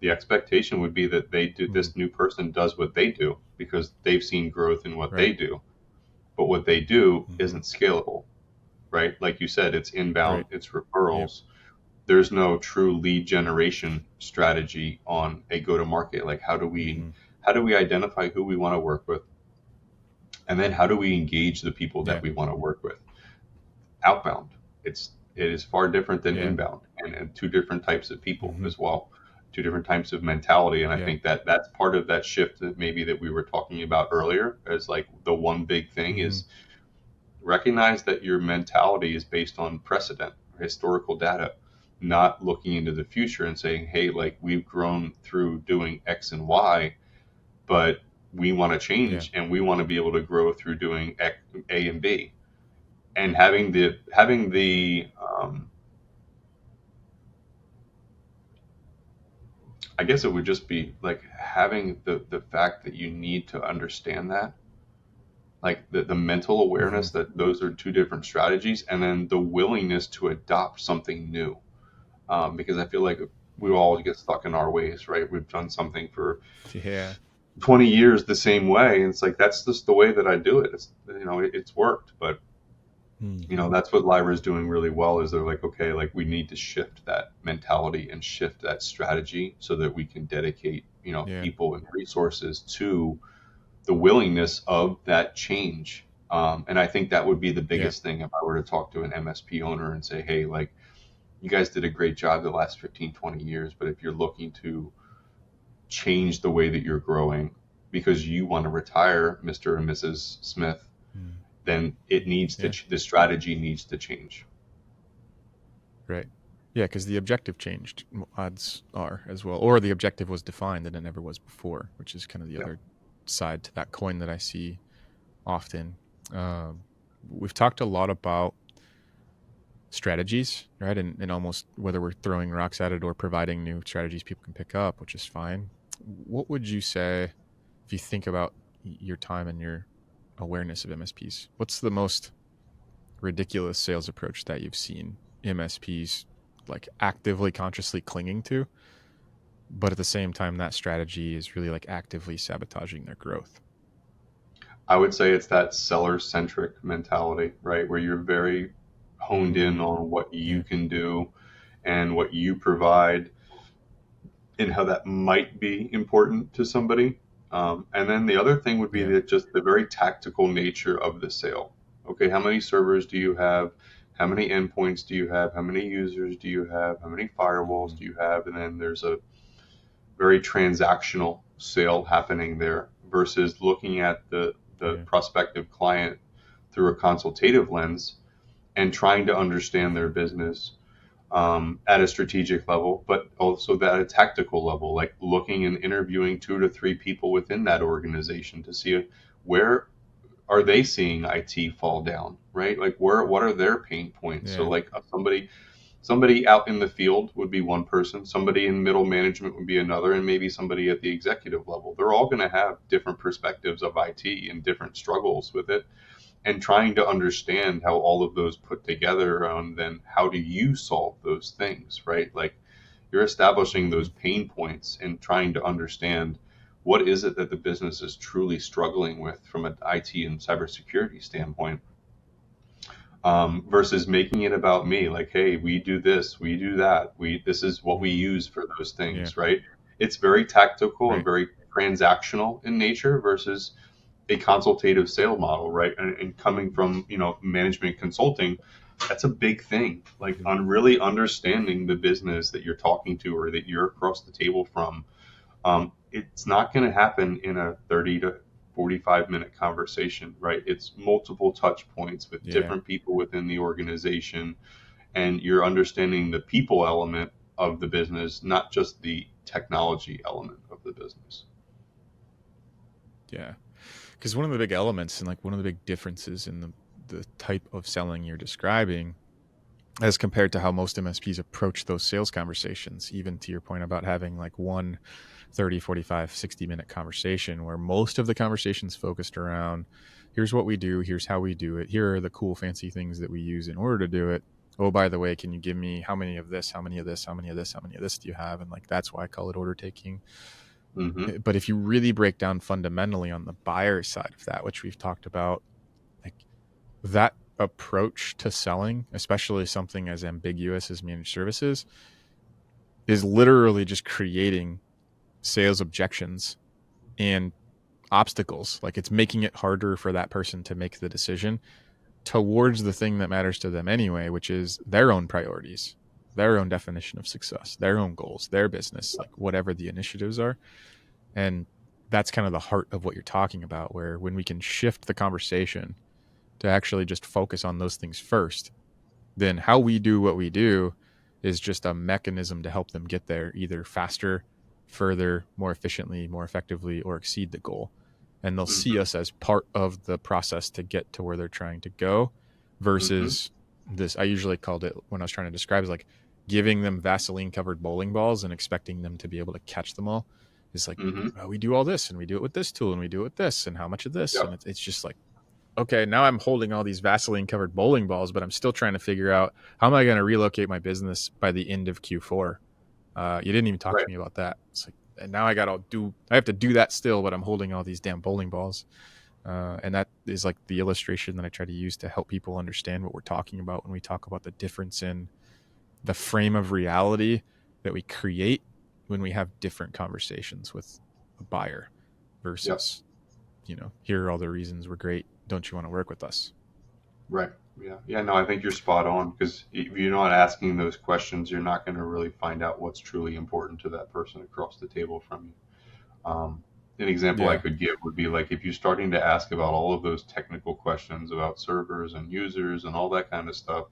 the expectation would be that this new person does what they do because they've seen growth in what they do. But what they do isn't scalable, right? Like you said, it's inbound, it's referrals. There's no true lead generation strategy on a go-to-market. Like, how do we identify who we want to work with? And then how do we engage the people that we want to work with? outbound. It is far different than Yeah. inbound, and two different types of people Hmm. as well, two different types of mentality. And I Yeah. think that that's part of that shift that maybe that we were talking about earlier, as like the one big thing Hmm. is recognize that your mentality is based on precedent, historical data, not looking into the future and saying, hey, like we've grown through doing X and Y, but we want to Yeah. change and we want to be able to grow through doing X, A and B. And having the I guess it would just be like having the fact that you need to understand that, like the mental Hmm. awareness that those are two different strategies, and then the willingness to adopt something new. Because I feel like we all get stuck in our ways, right? We've done something for Yeah. 20 years the same way, and it's like that's just the way that I do it. It's worked, but Hmm. that's what Lyra is doing really well. Is they're like, okay, like we need to shift that mentality and shift that strategy so that we can dedicate Yeah. people and resources to the willingness of that change. And I think that would be the Yeah. biggest thing if I were to talk to an MSP owner and say, hey, like you guys did a great job the last 15, 20 years, but if you're looking to change the way that you're growing because you want to retire, Mr. and Mrs. Smith, Mm. then it needs to, Yeah. the strategy needs to change. Right. Yeah, because the objective changed, odds are, as well. Or the objective was defined and it never was before, which is kind of the Yeah. other side to that coin that I see often. We've talked a lot about strategies, right? And almost whether we're throwing rocks at it or providing new strategies people can pick up, which is fine. What would you say if you think about your time and your awareness of MSPs? What's the most ridiculous sales approach that you've seen MSPs like actively consciously clinging to, but at the same time that strategy is really like actively sabotaging their growth? I would say it's that seller centric mentality, right? Where you're very honed in Mm, on what you yeah. can do and what you provide and how that might be important to somebody. And then the other thing would be Yeah. that just the very tactical nature of the sale. Okay, how many servers do you have? How many endpoints do you have? How many users do you have? How many firewalls Mm-hmm. do you have? And then there's a very transactional sale happening there versus looking at the Yeah. prospective client through a consultative lens and trying to understand their Mm-hmm. business at a strategic level, but also at a tactical level, like looking and interviewing 2 to 3 people within that organization to see where are they seeing IT fall down, right? Like what are their pain points? So Yeah. like somebody out in the field would be one person, somebody in middle management would be another, and maybe somebody at the executive level. They're all going to have different perspectives of IT and different struggles with it, and trying to understand how all of those put together, and then how do you solve those things, right? Like you're establishing Mm-hmm. those pain points and trying to understand what is it that the business is truly struggling with from an IT and cybersecurity standpoint, versus making it about me. Like, hey, we do this, we do that, this is what we Mm-hmm. use for those Yeah. things, right? It's very tactical and Right. very transactional in nature versus a consultative sale model, right? And coming from management consulting, that's a big thing. Like Mm-hmm. on really understanding the business that you're talking to or that you're across the table from, it's not going to happen in a 30 to 45-minute conversation, right? It's multiple touch points with Yeah. different people within the organization, and you're understanding the people element of the business, not just the technology element of the business. Yeah. Because one of the big elements and like one of the big differences in the type of selling you're describing as compared to how most MSPs approach those sales conversations, even to your point about having like one 30, 45, 60-minute conversation where most of the conversation's focused around here's what we do, here's how we do it, here are the cool fancy things that we use in order to do it. Oh, by the way, can you give me how many of this, how many of this, how many of this, how many of this do you have? And like that's why I call it order taking. Mm-hmm. But if you really break down fundamentally on the buyer side of that, which we've talked about, like that approach to selling, especially something as ambiguous as managed services, is literally just creating sales objections and obstacles. Like it's making it harder for that person to make the decision towards the thing that matters to them anyway, which is their own priorities, their own definition of success, their own goals, their business, like whatever the initiatives are. And that's kind of the heart of what you're talking about, where when we can shift the conversation to actually just focus on those things first, then how we do what we do is just a mechanism to help them get there either faster, further, more efficiently, more effectively, or exceed the goal. And they'll see us as part of the process to get to where they're trying to go versus this. I usually called it, when I was trying to describe, is like giving them Vaseline covered bowling balls and expecting them to be able to catch them all. It's like, oh, we do all this and we do it with this tool and we do it with this and how much of this. And it's just like, okay, now I'm holding all these Vaseline covered bowling balls, but I'm still trying to figure out how am I going to relocate my business by the end of Q4. You didn't even talk to me about that. It's like, and now I have to do that still, but I'm holding all these damn bowling balls. And that is like the illustration that I try to use to help people understand what we're talking about when we talk about the difference in the frame of reality that we create when we have different conversations with a buyer versus, here are all the reasons we're great. Don't you want to work with us? Right. Yeah. Yeah. No, I think you're spot on, because if you're not asking those questions, you're not going to really find out what's truly important to that person across the table from you. An example I could give would be like if you're starting to ask about all of those technical questions about servers and users and all that kind of stuff,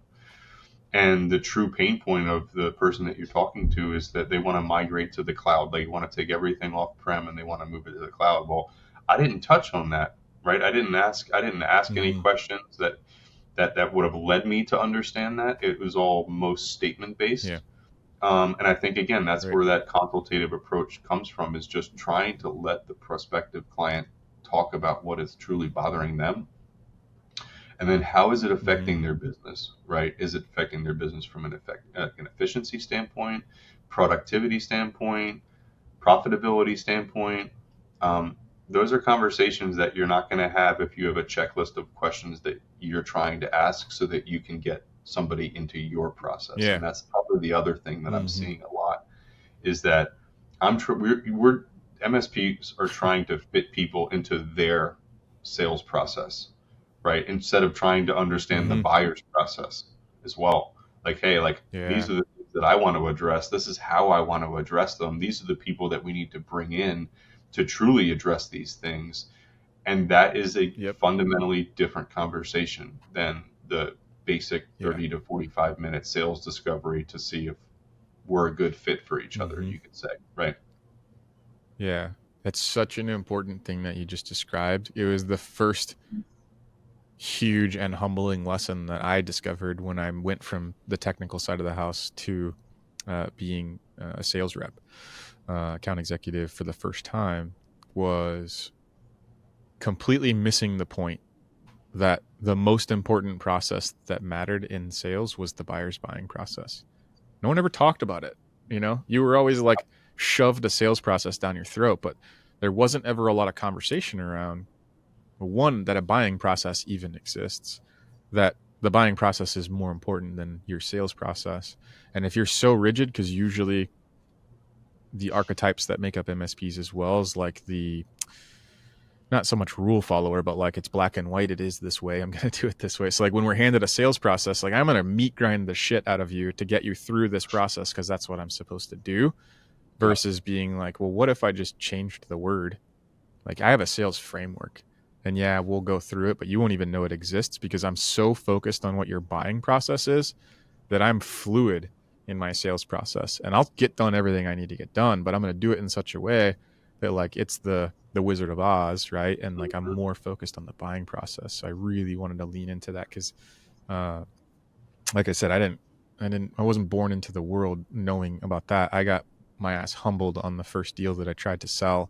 and the true pain point of the person that you're talking to is that they want to migrate to the cloud. They want to take everything off prem and they want to move it to the cloud. Well, I didn't touch on that, right? I didn't ask any questions that would have led me to understand that. It was all most statement based. Yeah. And I think, again, that's where that consultative approach comes from, is just trying to let the prospective client talk about what is truly bothering them. And then how is it affecting their business, right? Is it affecting their business from an efficiency standpoint, productivity standpoint, profitability standpoint? Those are conversations that you're not going to have if you have a checklist of questions that you're trying to ask so that you can get somebody into your process. Yeah. And that's probably the other thing that I'm seeing a lot, is that we're MSPs are trying to fit people into their sales process, right? Instead of trying to understand the buyer's process as well. Like, hey, these are the things that I want to address. This is how I want to address them. These are the people that we need to bring in to truly address these things. And that is a fundamentally different conversation than the basic 30 to 45 minute sales discovery to see if we're a good fit for each other, you could say, right? Yeah. That's such an important thing that you just described. It was the first huge and humbling lesson that I discovered when I went from the technical side of the house to being a sales rep, account executive for the first time, was completely missing the point that the most important process that mattered in sales was the buyer's buying process. No one ever talked about it. You were always like shoved a sales process down your throat, but there wasn't ever a lot of conversation around, one, that a buying process even exists, that the buying process is more important than your sales process. And if you're so rigid, because usually the archetypes that make up MSPs as well is like the, not so much rule follower, but like it's black and white, it is this way, I'm going to do it this way. So like when we're handed a sales process, like I'm going to meat grind the shit out of you to get you through this process because that's what I'm supposed to do, versus being like, well, what if I just changed the word? Like I have a sales framework, and we'll go through it, but you won't even know it exists because I'm so focused on what your buying process is that I'm fluid in my sales process, and I'll get done everything I need to get done, but I'm going to do it in such a way that like it's the Wizard of Oz, right? And like I'm more focused on the buying process. So I really wanted to lean into that because, like I said, I wasn't born into the world knowing about that. I got my ass humbled on the first deal that I tried to sell.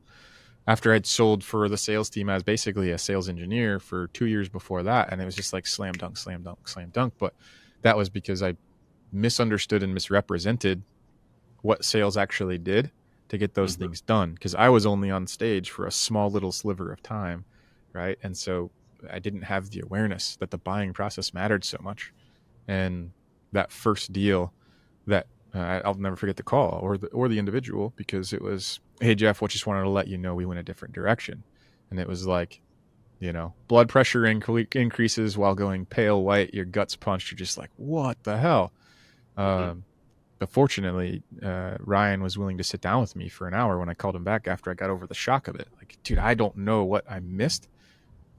After I'd sold for the sales team, I was basically a sales engineer for 2 years before that. And it was just like slam dunk, slam dunk, slam dunk. But that was because I misunderstood and misrepresented what sales actually did to get those things done. Because I was only on stage for a small little sliver of time, right? And so I didn't have the awareness that the buying process mattered so much. And that first deal that I'll never forget the call or the individual, because it was, hey, Jeff, just wanted to let you know we went a different direction. And it was like, blood pressure increases while going pale white, your guts punched, you're just like, what the hell? Hmm. But fortunately, Ryan was willing to sit down with me for an hour when I called him back after I got over the shock of it. Like, dude, I don't know what I missed.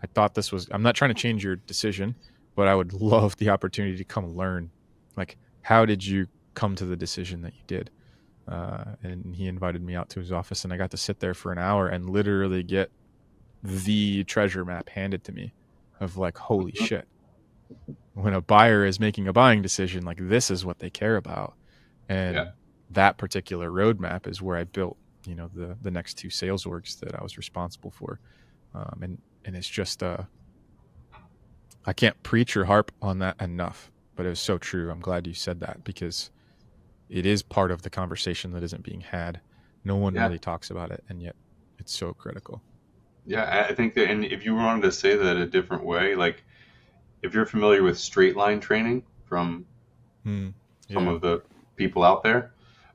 I thought this was, I'm not trying to change your decision, but I would love the opportunity to come learn. Like, how did you come to the decision that you did? And he invited me out to his office, and I got to sit there for an hour and literally get the treasure map handed to me of like, holy Hmm. shit. When a buyer is making a buying decision, like, this is what they care about. Yeah. And that particular roadmap is where I built, the next two sales orgs that I was responsible for. And it's just, I can't preach or harp on that enough, but it was so true. I'm glad you said that, because it is part of the conversation that isn't being had. No one Yeah. really talks about it, and yet it's so critical. Yeah. I think that, and if you wanted to say that a different way, like if you're familiar with straight line training from Hmm. some Yeah. of the people out there,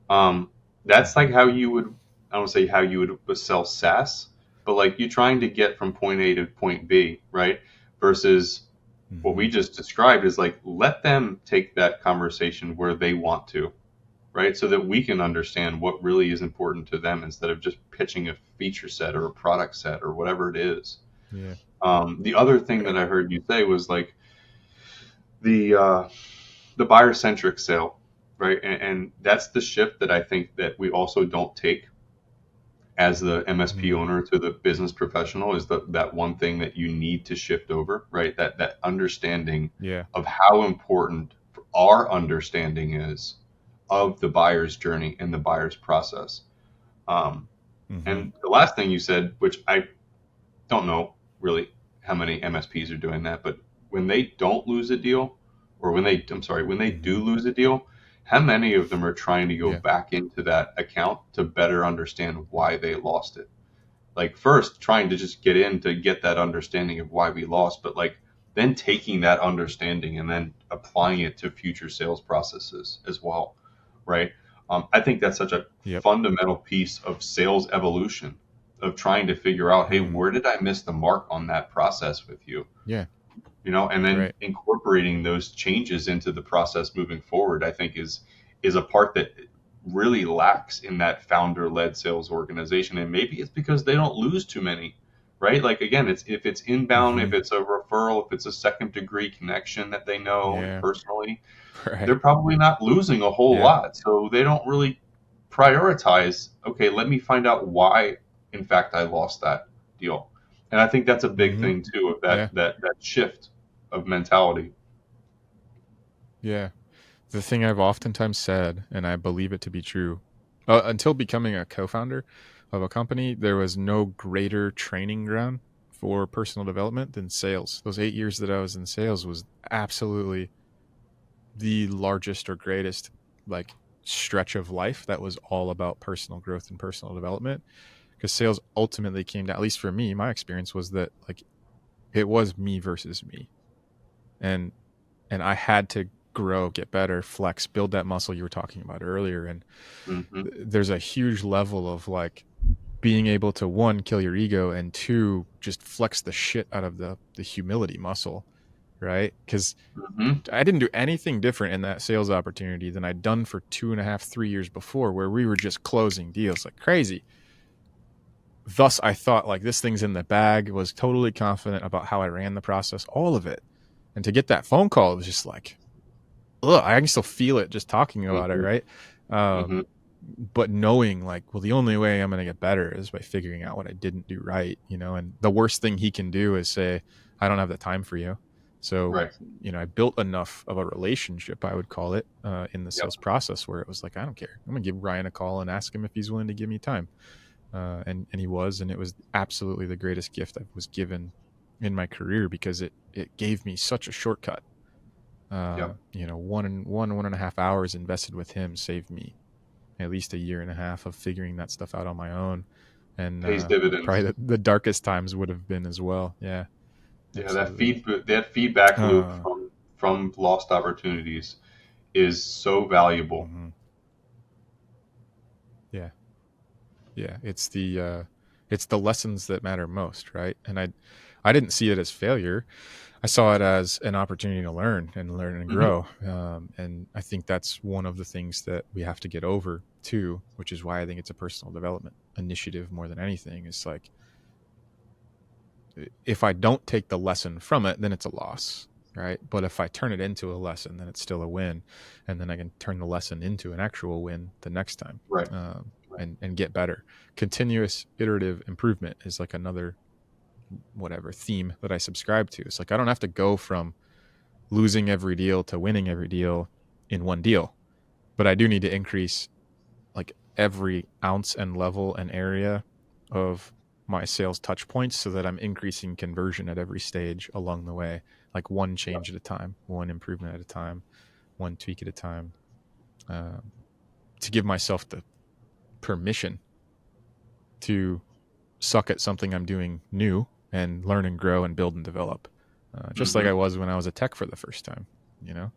that's Mm-hmm. like how you would, I don't say how you would sell SaaS, but like you trying to get from point A to point B, right? Versus what Mm-hmm. we just described is like let them take that conversation where they want to, right? So that we can understand what really is important to them instead of just pitching a feature set or a product set or whatever it is. Yeah. The other thing that Right. I heard you say was like the uh, the buyer centric sale, right? And that's the shift that I think that we also don't take as the MSP Mm. owner to the business professional is that one thing that you need to shift over, right? That understanding Yeah. of how important our understanding is of the buyer's journey and the buyer's process. Um, Mm-hmm. and the last thing you said, which I don't know really how many MSPs are doing that, but when they don't lose a deal, or I'm sorry, when they do Mm-hmm. lose a deal, how many of them are trying to go Yeah. back into that account to better understand why they lost it? Like first trying to just get in to get that understanding of why we lost, but like then taking that understanding and then applying it to future sales processes as well, right? I think that's such a Yep. fundamental piece of sales evolution of trying to figure out, hey, Mm. where did I miss the mark on that process with you? Yeah. And then Right. incorporating those changes into the process moving forward, I think is a part that really lacks in that founder led sales organization. And maybe it's because they don't lose too many, right? Like again, it's if it's inbound, Mm-hmm. if it's a referral, if it's a second degree connection that they know and Yeah. personally, Right. they're probably not losing a whole Yeah. lot. So they don't really prioritize, okay, let me find out why in fact I lost that deal. And I think that's a big Mm-hmm. thing too of Yeah. that shift of mentality. Yeah. The thing I've oftentimes said, and I believe it to be true, until becoming a co-founder of a company, there was no greater training ground for personal development than sales. Those 8 years that I was in sales was absolutely the largest or greatest like stretch of life that was all about personal growth and personal development. Because sales ultimately came down, at least for me, my experience was that like it was me versus me, and I had to grow, get better, flex, build that muscle you were talking about earlier. And Hmm. there's a huge level of like being able to, one, kill your ego, and two, just flex the shit out of the humility muscle, right? Because Hmm. I didn't do anything different in that sales opportunity than I'd done for 2.5, 3 years before, where we were just closing deals like crazy. Thus, I thought like this thing's in the bag, was totally confident about how I ran the process, all of it. And to get that phone call, it was just like, ugh, I can still feel it just talking about it, Hmm. right? Hmm. Um, but knowing like, well, the only way I'm going to get better is by figuring out what I didn't do right, and the worst thing he can do is say, I don't have the time for you. So, Right. I built enough of a relationship, I would call it, in the Yep. sales process where it was like, I don't care. I'm going to give Ryan a call and ask him if he's willing to give me time. And he was, and it was absolutely the greatest gift I was given in my career, because it gave me such a shortcut. Yep. 1.5 hours invested with him saved me at least a year and a half of figuring that stuff out on my own. And Pays probably dividends. the darkest times would have been as well. Yeah, Yeah, absolutely. that feedback loop Uh, from lost opportunities is so valuable. mhm. Yeah, yeah. It's the It's the lessons that matter most, right? And I didn't see it as failure. I saw it as an opportunity to learn and Hmm. grow. And I think that's one of the things that we have to get over too, which is why I think it's a personal development initiative more than anything. It's like, if I don't take the lesson from it, then it's a loss, right? But if I turn it into a lesson, then it's still a win. And then I can turn the lesson into an actual win the next time, Right. and get better. Continuous iterative improvement is like another whatever theme that I subscribe to. It's like, I don't have to go from losing every deal to winning every deal in one deal, but I do need to increase like every ounce and level and area of my sales touch points so that I'm increasing conversion at every stage along the way, like one change at a time, one improvement at a time, one tweak at a time, to give myself the permission to suck at something I'm doing new and learn and grow and build and develop. Just like Hmm. I was when I was a tech for the first time, you know,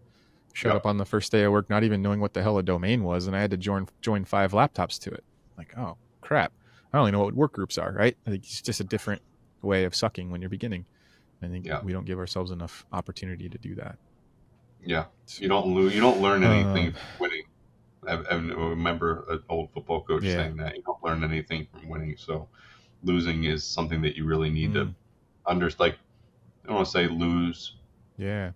showed Yeah. up on the first day of work, not even knowing what the hell a domain was. And I had to join 5 laptops to it. Like, oh crap. I don't even know what work groups are, right? I think it's just a different way of sucking when you're beginning. I think Yeah. we don't give ourselves enough opportunity to do that. Yeah. So, You don't lose. You don't learn anything um, from winning. I remember an old football coach yeah. saying that you don't learn anything from winning. So losing is something that you really need to Mm, understand. Like, I don't want to say lose. yeah.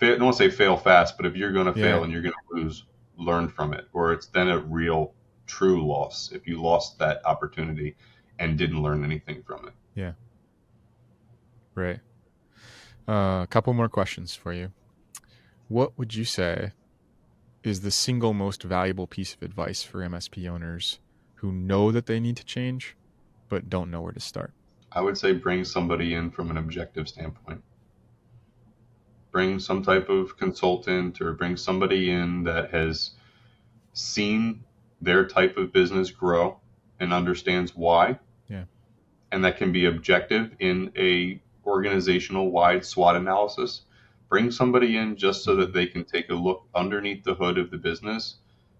I don't want to say fail fast, but if you're going to fail Yeah. and you're going to lose, learn from it, or it's then a real, true loss if you lost that opportunity and didn't learn anything from it. Yeah. Right. A couple more questions for you. What would you say is the single most valuable piece of advice for MSP owners who know that they need to change but don't know where to start? I would say bring somebody in from an objective standpoint. Bring some type of consultant or bring somebody in that has seen their type of business grow and understands why, Yeah. and that can be objective in a organizational wide SWOT analysis. Bring somebody in just so Mm-hmm. that they can take a look underneath the hood of the business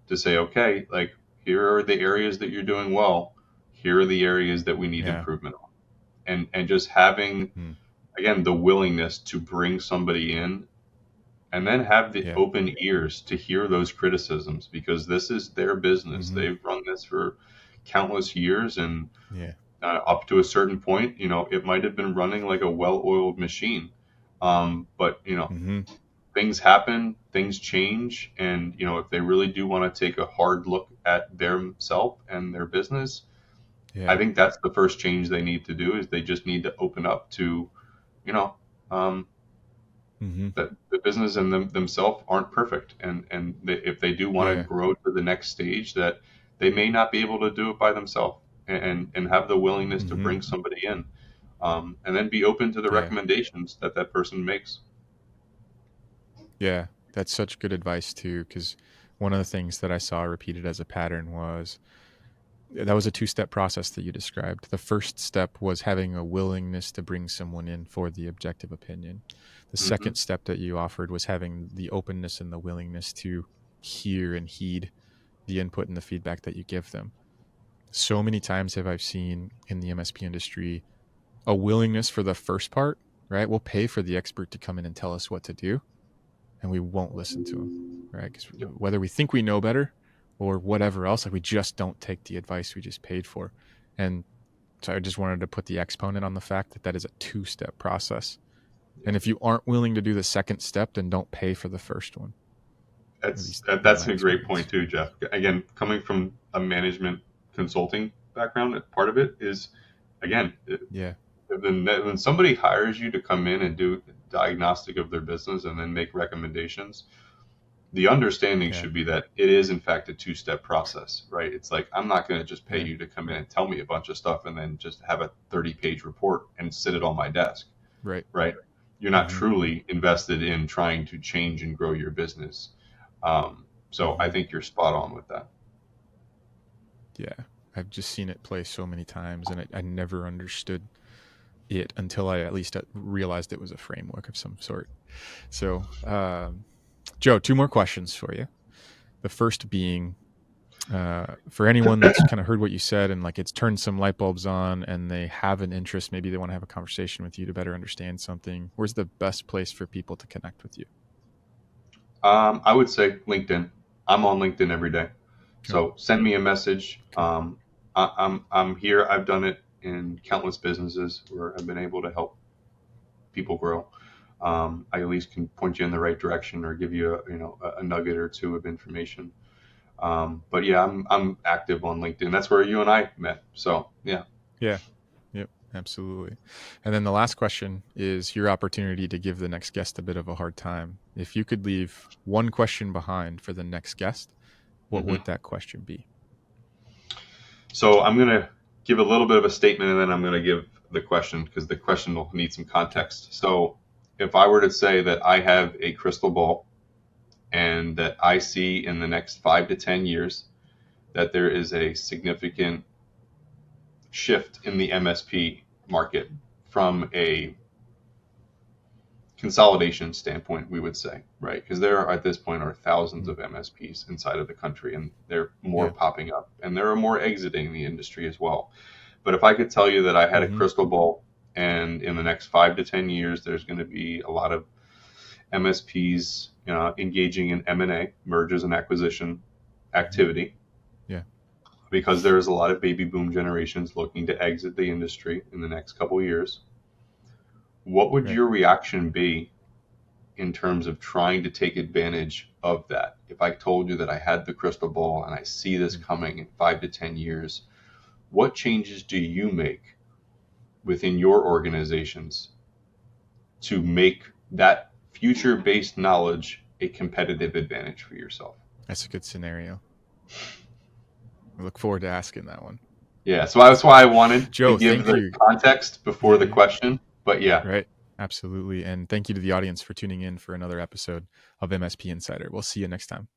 to say, okay, like here are the areas that you're doing well, here are the areas that we need Yeah. improvement on. And just having, Mm. again, the willingness to bring somebody in and then have the Yeah. open ears to hear those criticisms, because this is their business. Mm-hmm. They've run this for countless years, and Yeah. up to a certain point, it might have been running like a well-oiled machine. But Mm-hmm. things happen, things change, and if they really do want to take a hard look at themselves and their business, I Yeah. think that's the first change they need to do. Is they just need to open up to, you know, um, Mm-hmm. that the business and themselves aren't perfect, and if they do want to Yeah. grow to the next stage, that they may not be able to do it by themselves, and have the willingness to Mm-hmm. bring somebody in, and then be open to the Yeah. recommendations that that person makes. Yeah. That's such good advice too, because one of the things that I saw repeated as a pattern was that was a 2-step process that you described. The first step was having a willingness to bring someone in for the objective opinion. The Hmm. second step that you offered was having the openness and the willingness to hear and heed the input and the feedback that you give them. So many times have I seen in the MSP industry a willingness for the first part, right? We'll pay for the expert to come in and tell us what to do, and we won't listen to them, right? Because Yep. whether we think we know better or whatever else, like we just don't take the advice we just paid for. And so I just wanted to put the exponent on the fact that that is a 2-step process. And if you aren't willing to do the second step, then don't pay for the first one. At least in That's my a great point experience. too, Jeff. Again, coming from a management consulting background, part of it is, again, Yeah. when somebody hires you to come in and do diagnostic of their business and then make recommendations, the understanding Yeah. should be that it is in fact a two-step process, right? It's like, I'm not going to just pay Yeah. you to come in and tell me a bunch of stuff and then just have a 30-page report and sit it on my desk, Right. right? You're not Mm-hmm. truly invested in trying to change and grow your business. So I Mm-hmm. think you're spot on with that. Yeah. I've just seen it play so many times, and I never understood it until I at least realized it was a framework of some sort. So, Joe, 2 more questions for you. The first being, For anyone that's kind of heard what you said and like it's turned some light bulbs on and they have an interest, maybe they want to have a conversation with you to better understand something, where's the best place for people to connect with you? I would say LinkedIn. I'm on LinkedIn every day. Cool. So send me a message. I'm here. I've done it in countless businesses where I've been able to help people grow. I at least can point you in the right direction or give you a nugget or two of information. But yeah, I'm active on LinkedIn. That's where you and I met. So yeah. Yeah. Yep. Absolutely. And then the last question is your opportunity to give the next guest a bit of a hard time. If you could leave one question behind for the next guest, what hmm would that question be? So I'm gonna give a little bit of a statement and then I'm gonna give the question because the question will need some Okay. context. So if I were to say that I have a crystal ball and that I see in the next 5 to 10 years that there is a significant shift in the MSP market from a consolidation standpoint, we would say, right? Because there are at this point are thousands Mm. of MSPs inside of the country, and there are more Yeah. popping up, and there are more exiting the industry as well. But if I could tell you that I had a Mm-hmm. crystal ball, and in the next 5 to 10 years, there's going to be a lot of MSPs engaging in M&A, mergers and acquisition Mm-hmm. activity, Yeah. because there is a lot of baby boom generations looking to exit the industry in the next couple of years. What would Right. your reaction be in terms of trying to take advantage of that? If I told you that I had the crystal ball and I see this Mm. coming in 5 to 10 years, what changes do you make within your organizations to make that future based knowledge a competitive advantage for yourself? That's a good scenario. I look forward to asking that one. Yeah, so that's why I wanted to Joe, give thank the you. context before the Yeah. question. But yeah, Right. Absolutely. And thank you to the audience for tuning in for another episode of MSP Insider. We'll see you next time.